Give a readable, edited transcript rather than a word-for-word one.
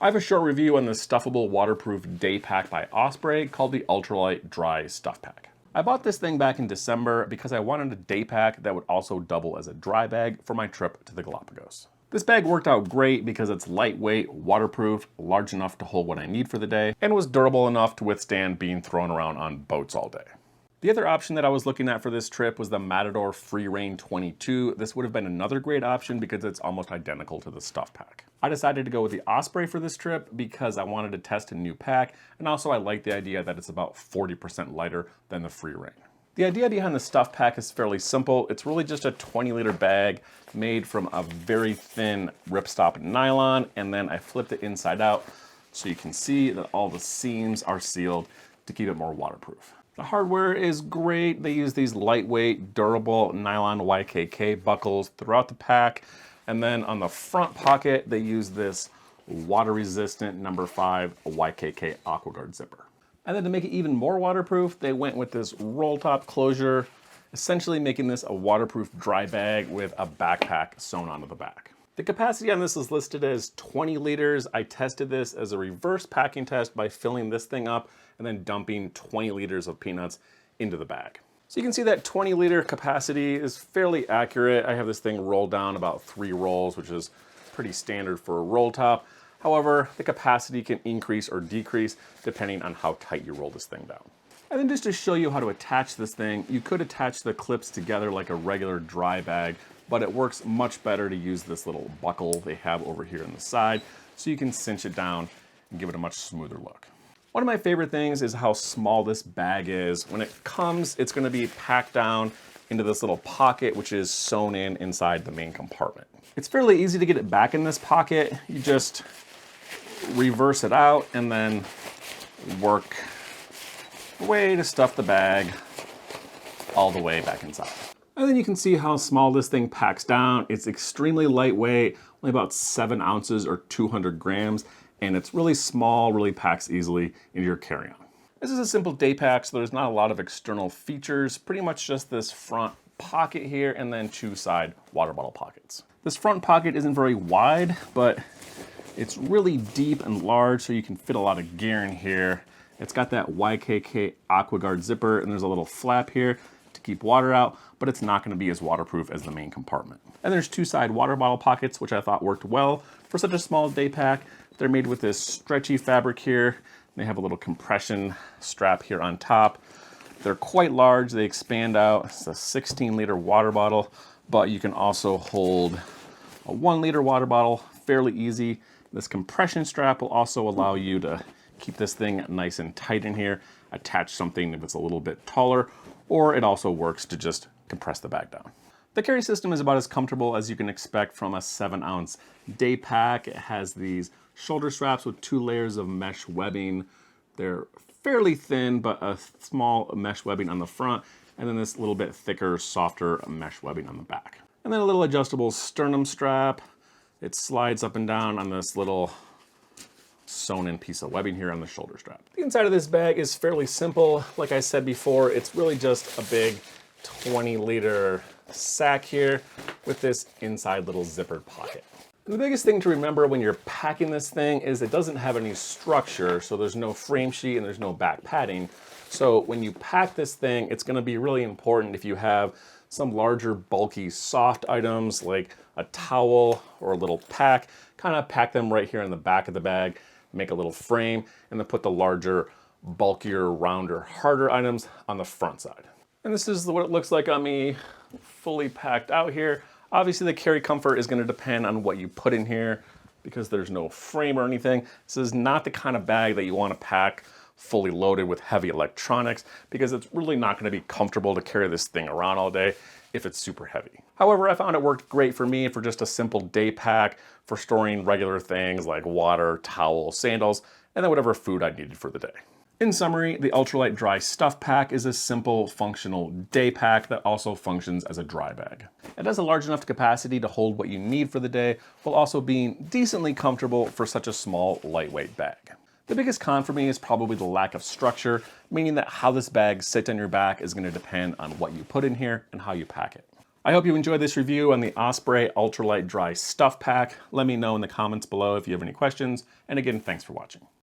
I have a short review on this stuffable waterproof day pack by Osprey called the Ultralight Dry Stuff Pack. I bought this thing back in December because I wanted a day pack that would also double as a dry bag for my trip to the Galapagos. This bag worked out great because it's lightweight, waterproof, large enough to hold what I need for the day, and was durable enough to withstand being thrown around on boats all day. The other option that I was looking at for this trip was the Matador Free Reign 22. This would have been another great option because it's almost identical to the stuff pack. I decided to go with the Osprey for this trip because I wanted to test a new pack, and also I like the idea that it's about 40% lighter than the Free Reign. The idea behind the stuff pack is fairly simple. It's really just a 20-liter bag made from a very thin ripstop nylon, and then I flipped it inside out so you can see that all the seams are sealed to keep it more waterproof. The hardware is great. They use these lightweight, durable nylon YKK buckles throughout the pack. And then on the front pocket, they use this water-resistant number 5 YKK AquaGuard zipper. And then to make it even more waterproof, they went with this roll-top closure, essentially making this a waterproof dry bag with a backpack sewn onto the back. The capacity on this is listed as 20 liters. I tested this as a reverse packing test by filling this thing up and then dumping 20 liters of peanuts into the bag. So you can see that 20-liter capacity is fairly accurate. I have this thing rolled down about 3 rolls, which is pretty standard for a roll top. However, the capacity can increase or decrease depending on how tight you roll this thing down. And then just to show you how to attach this thing, you could attach the clips together like a regular dry bag, but it works much better to use this little buckle they have over here on the side so you can cinch it down and give it a much smoother look. One of my favorite things is how small this bag is. When it comes, it's going to be packed down into this little pocket, which is sewn in inside the main compartment. It's fairly easy to get it back in this pocket. You just reverse it out and then work a way to stuff the bag all the way back inside. And then you can see how small this thing packs down. It's extremely lightweight, only about 7 ounces or 200 grams. And it's really small, really packs easily into your carry-on. This is a simple day pack, so there's not a lot of external features, pretty much just this front pocket here and then 2 side water bottle pockets. This front pocket isn't very wide, but it's really deep and large, so you can fit a lot of gear in here. It's got that YKK AquaGuard zipper, and there's a little flap here to keep water out, but it's not going to be as waterproof as the main compartment. And there's 2 side water bottle pockets, which I thought worked well for such a small day pack. They're made with this stretchy fabric here. They have a little compression strap here on top. They're quite large. They expand out. It's a 16-liter water bottle, but you can also hold a 1-liter water bottle fairly easy. This compression strap will also allow you to keep this thing nice and tight in here, attach something if it's a little bit taller, or it also works to just compress the bag down. The carry system is about as comfortable as you can expect from a 7-ounce day pack. It has these shoulder straps with 2 layers of mesh webbing. They're fairly thin, but a small mesh webbing on the front, and then this little bit thicker, softer mesh webbing on the back. And then a little adjustable sternum strap. It slides up and down on this little sewn-in piece of webbing here on the shoulder strap. The inside of this bag is fairly simple. Like I said before, it's really just a big 20-liter sack here with this inside little zippered pocket. And the biggest thing to remember when you're packing this thing is it doesn't have any structure, so there's no frame sheet and there's no back padding. So when you pack this thing, it's going to be really important if you have some larger, bulky, soft items like a towel or a little pack, kind of pack them right here in the back of the bag, make a little frame, and then put the larger, bulkier, rounder, harder items on the front side. And this is what it looks like on me fully packed out here. Obviously the carry comfort is going to depend on what you put in here because there's no frame or anything. This is not the kind of bag that you want to pack fully loaded with heavy electronics because it's really not going to be comfortable to carry this thing around all day if it's super heavy. However, I found it worked great for me for just a simple day pack for storing regular things like water, towels, sandals, and then whatever food I needed for the day. In summary, the Ultralight Dry Stuff Pack is a simple, functional day pack that also functions as a dry bag. It has a large enough capacity to hold what you need for the day, while also being decently comfortable for such a small, lightweight bag. The biggest con for me is probably the lack of structure, meaning that how this bag sits on your back is going to depend on what you put in here and how you pack it. I hope you enjoyed this review on the Osprey Ultralight Dry Stuff Pack. Let me know in the comments below if you have any questions. And again, thanks for watching.